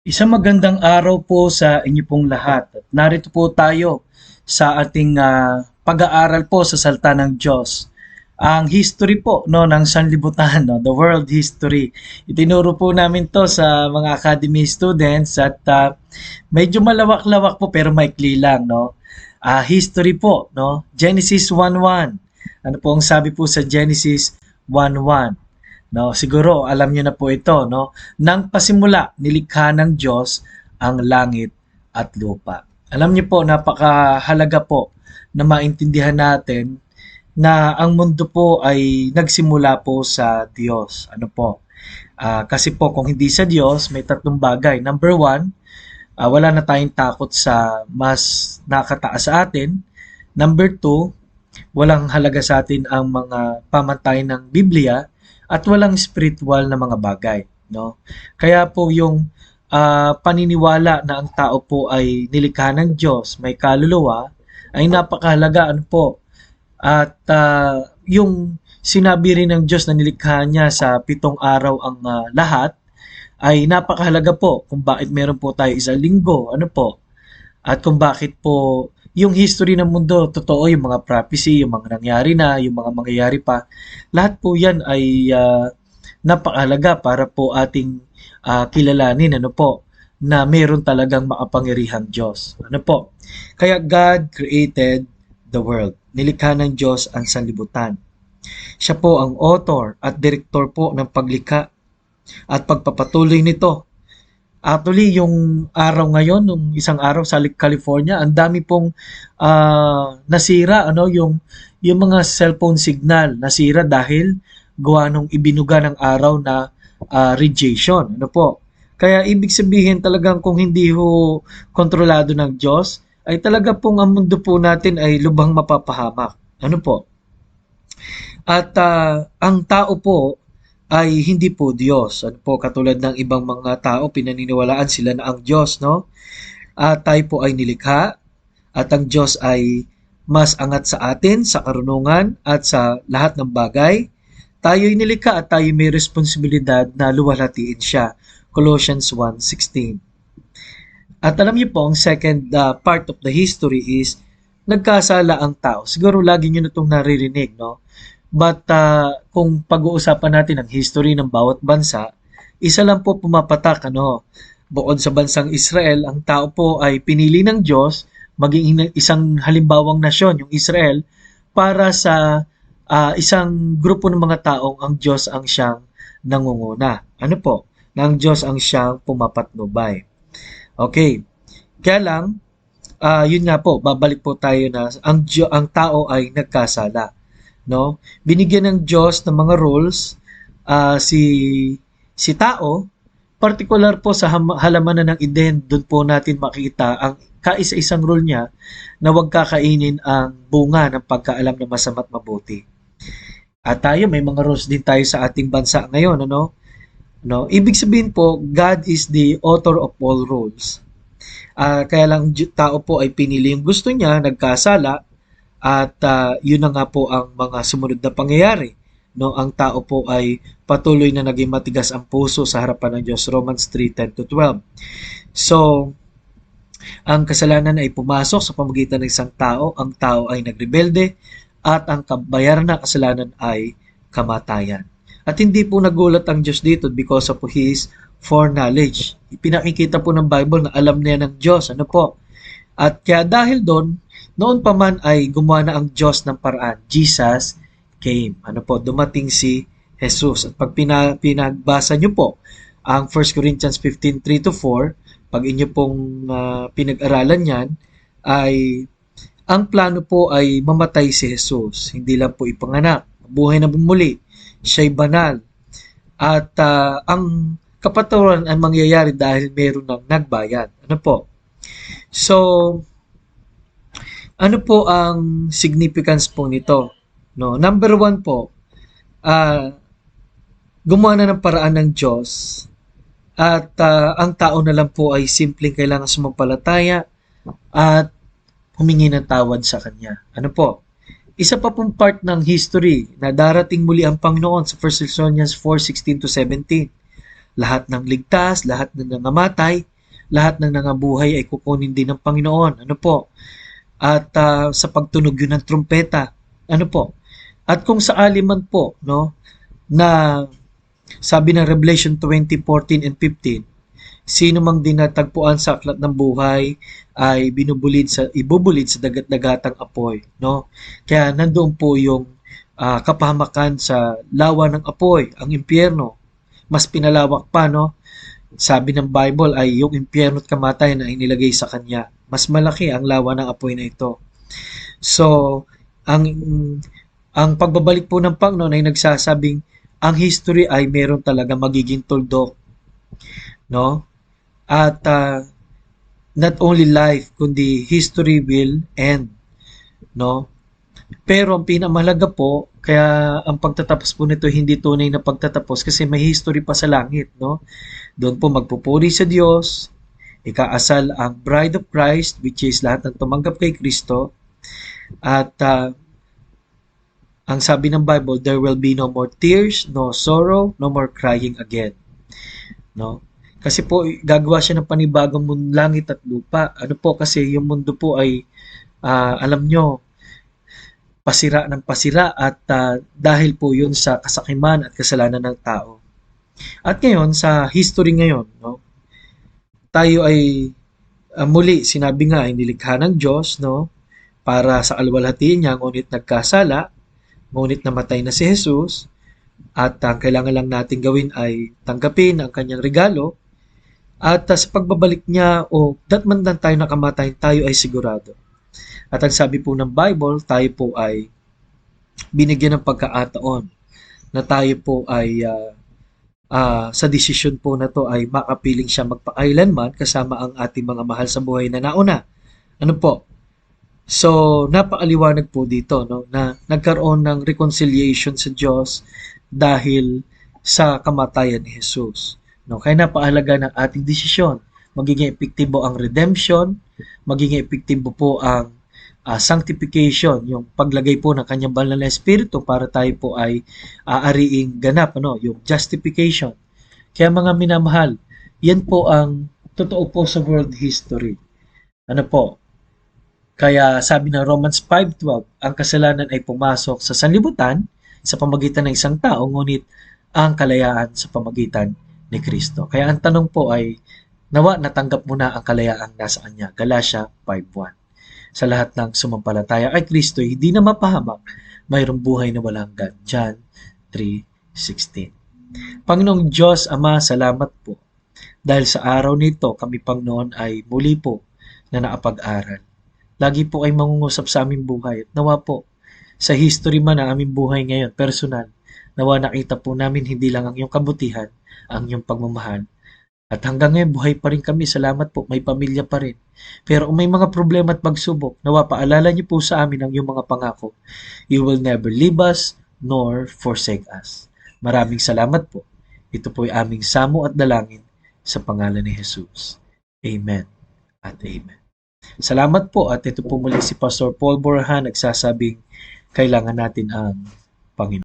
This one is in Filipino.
Isang magandang araw po sa inyo pong lahat. At narito po tayo sa ating pag-aaral po sa salita ng Diyos. Ang history po no ng sanlibutan, no, the world history. Itinuro po namin to sa mga academy students at medyo malawak-lawak po pero maikli lang, no. History po, no. Genesis 1:1. Ano po ang sabi po sa Genesis 1:1? No, siguro alam niyo na po ito, no? Nang pasimula, nilikha ng Diyos ang langit at lupa. Alam niyo po, napakahalaga po na maintindihan natin na ang mundo po ay nagsimula po sa Diyos. Ano po? Kasi po kung hindi sa Diyos, may tatlong bagay. Number one, wala na tayong takot sa mas nakataas sa atin. Number two, walang halaga sa atin ang mga pamantayan ng Biblia at walang spiritual na mga bagay, no? Kaya po yung paniniwala na ang tao po ay nilikha ng Diyos, may kaluluwa, ay napakahalaga ano po. At yung sinabi rin ng Diyos na nilikha niya sa 7 araw ang lahat ay napakahalaga po kung bakit meron po tayo isang linggo, ano po. At kung bakit po yung history ng mundo, totoo, yung mga prophecy, yung mga nangyari na, yung mga mangyayari pa, lahat po yan ay napakahalaga para po ating kilalanin, ano po, na meron talagang makapangyarihang Diyos. Ano po? Kaya God created the world. Nilikha ng Diyos ang sanlibutan. Siya po ang author at director po ng paglikha at pagpapatuloy nito. Actually, yung araw ngayon, nung isang araw sa California, ang dami pong nasira, ano, yung mga cellphone signal nasira dahil gawa nung ibinuga ng araw na radiation. Ano po? Kaya ibig sabihin talagang kung hindi ho kontrolado ng Diyos, ay talaga pong ang mundo po natin ay lubhang mapapahamak. Ano po? At ang tao po ay hindi po Diyos. Ano po, katulad ng ibang mga tao, pinaniniwalaan sila na ang Diyos, no? At tayo po ay nilikha at ang Diyos ay mas angat sa atin, sa karunungan at sa lahat ng bagay. Tayo ay nilikha at tayo may responsibilidad na luwalhatiin siya. Colossians 1:16. At alam niyo po, ang second part of the history is nagkasala ang tao. Siguro lagi niyo na itong naririnig, no? But kung pag-uusapan natin ang history ng bawat bansa, isa lang po pumapatak, ano, bukod sa bansang Israel, ang tao po ay pinili ng Diyos maging isang halimbawang nasyon, yung Israel, para sa isang grupo ng mga taong ang Diyos ang siyang nangunguna. Ano po? Na ang Diyos ang siyang pumapatnubay. Okay. Kaya lang, yun nga po, babalik po tayo na ang tao ay nagkasala, no? Binigyan ng Diyos ng mga rules si tao, particular po sa halamanan ng Eden, doon po natin makita ang kaisa-isang rule niya na huwag kakainin ang bunga ng pagkaalam na masama at mabuti. At tayo, may mga rules din tayo sa ating bansa ngayon, ano? No? Ibig sabihin po, God is the author of all rules. Kaya lang tao po ay pinili yung gusto niya, nagkasala, at yun na nga po ang mga sumunod na pangyayari. No, ang tao po ay patuloy na naging matigas ang puso sa harapan ng Diyos. Romans 3:10-12. So, ang kasalanan ay pumasok sa pamagitan ng isang tao. Ang tao ay nagrebelde at ang kabayaran ng kasalanan ay kamatayan. At hindi po nagulat ang Diyos dito because of His foreknowledge. Ipinakikita po ng Bible na alam niya ng Diyos. Ano po? At kaya dahil doon, noon pa man ay gumawa na ang Diyos ng paraan. Jesus came. Ano po? Dumating si Jesus. At pag pinagbasa nyo po ang 1 Corinthians 15:3-4, pag inyo pong pinag-aralan yan, ay ang plano po ay mamatay si Jesus. Hindi lang po ipanganak. Buhay na bumuli. Siya'y banal. At ang kapatawaran ay mangyayari dahil meron ng nagbayad. Ano po? So, ano po ang significance po nito? No, number one po, gumawa na ng paraan ng Diyos at ang tao na lang po ay simpleng kailangan sumampalataya at humingi ng tawad sa Kanya. Ano po? Isa pa pong part ng history na darating muli ang Panginoon sa 1 Thessalonians 4:16-17. Lahat ng ligtas, lahat ng nangamatay, lahat ng nangabuhay ay kukunin din ng Panginoon. Ano po? At sa pagtunog yun ng trumpeta. Ano po? At kung sakali man po, no, na sabi ng Revelation 20:14 and 15, sino mang dinatagpuan sa aklat ng buhay ay ibubulid sa dagat-dagatang apoy, no? Kaya nandoon po yung kapahamakan sa lawa ng apoy, ang impyerno. Mas pinalawak pa, no? Sabi ng Bible ay yung impyerno at kamatayan ay nilagay sa kanya. Mas malaki ang lawa ng apoy na ito. So, ang ang pagbabalik po ng Panginoon ay nagsasabing ang history ay meron talaga magiging tuldok, no? At not only life kundi history will end, no? Pero ang pinamahalaga po, kaya ang pagtatapos po nito hindi tunay na pagtatapos kasi may history pa sa langit, no? Doon po magpupuri sa Diyos, ikaasal ang bride of Christ, which is lahat ng tumanggap kay Kristo, at ang sabi ng Bible, there will be no more tears, no sorrow, no more crying again. No? Kasi po, gagawa siya ng panibagong langit at lupa. Ano po, kasi yung mundo po ay, alam nyo, pasira ng pasira at dahil po yun sa kasakiman at kasalanan ng tao. At ngayon, sa history ngayon, no, tayo ay muli, sinabi nga, ay nilikha ng Diyos, no, para sa alwalhati niya, ngunit nagkasala, ngunit namatay na si Jesus, at ang kailangan lang natin gawin ay tanggapin ang kanyang regalo, at sa pagbabalik niya, datman lang tayo nakamatay, tayo ay sigurado. At ang sabi po ng Bible, tayo po ay binigyan ng pagkakataon na tayo po ay sa desisyon po na to ay makapiling siya magpakailanman kasama ang ating mga mahal sa buhay na nauna. Ano po? So, napakaliwanag po dito, no, na nagkaroon ng reconciliation sa Diyos dahil sa kamatayan ni Jesus. No, kaya napakahalaga ng ating desisyon. Magiging epektibo ang redemption, magiging epektibo po ang sanctification, yung paglagay po ng kanyang banal na espiritu para tayo po ay aariing ganap, ano, yung justification. Kaya mga minamahal, yan po ang totoo po sa world history. Ano po? Kaya sabi ng Romans 5:12, ang kasalanan ay pumasok sa sanlibutan sa pamagitan ng isang tao, ngunit ang kalayaan sa pamagitan ni Kristo. Kaya ang tanong po ay, nawa natanggap mo na ang kalayaang nasa kanya. Galatia 5:1. Sa lahat ng sumampalataya kay Kristo, hindi na mapahamak, mayroong buhay na walang hanggan. John 3:16. Panginoong Diyos, Ama, salamat po. Dahil sa araw nito, kami Panginoon ay muli po na nakapag-aral. Lagi po ay mangungusap sa aming buhay. At nawa po, sa history man ng aming buhay ngayon, personal, nawa nakita po namin hindi lang ang iyong kabutihan, ang iyong pagmamahal. At hanggang ngayon, buhay pa rin kami. Salamat po, may pamilya pa rin. Pero kung may mga problema at pagsubok, nawa paalala niyo po sa amin ang iyong mga pangako. You will never leave us, nor forsake us. Maraming salamat po. Ito po ay aming samo at dalangin sa pangalan ni Jesus. Amen at amen. Salamat po at ito po muli si Pastor Paul Borja nagsasabing kailangan natin ang Panginoon.